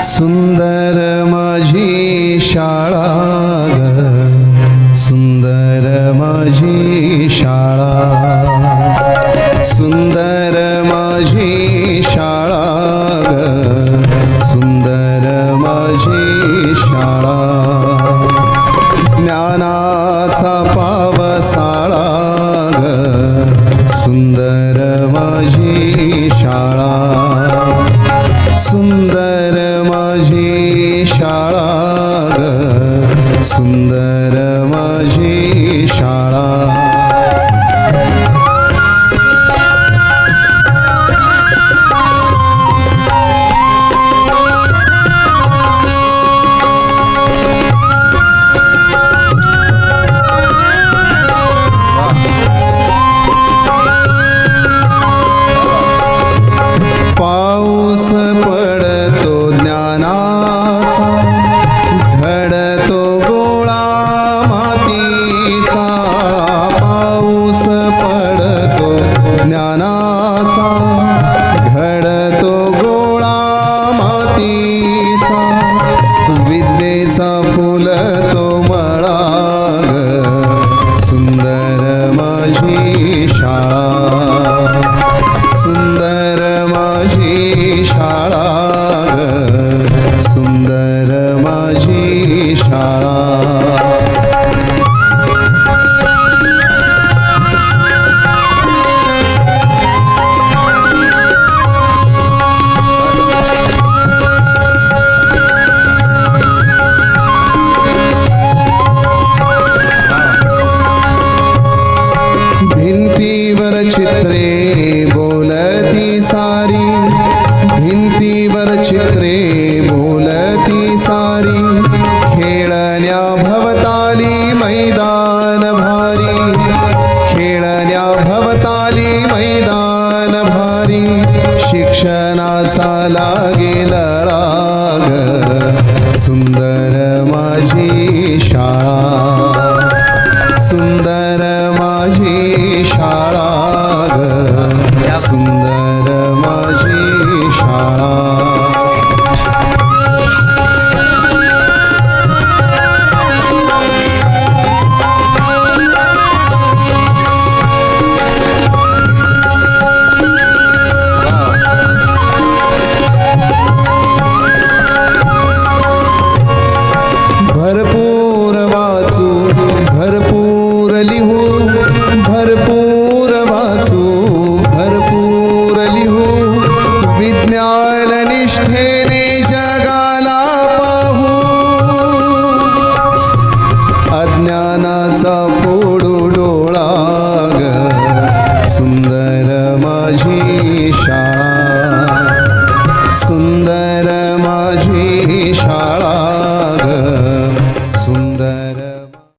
सुंदर माझी शाळा ग, सुंदर माझी शाळा, सुंदर माझी शाळा ग, सुंदर माझी शाळा, ज्ञानाचा पावसाळा ग, सुंदर माझी शाळा, सुंदर माझी शाळा ग, सुंदर माझी शाळा. पाऊस पडतो ज्ञानाचा, घडतो गोळा मातीचा. पाऊस पडतो ज्ञानाचा, घडतो गोळा मातीचा. विद्येचा फुलतो मळा ग, सुंदर माझी शाळा, सुंदर माझी शाळा ग, सुंदर माझी शाळा. भिंतीवर चित्रे बोलती सारी, भिंतीवर चित्रे बोलती सारी. खेळण्या भवताली मैदान भारी, खेळण्या भवताली मैदान भारी. शिक्षणाचा लागेल लळा ग, सुंदर माझी शाळा, सुंदर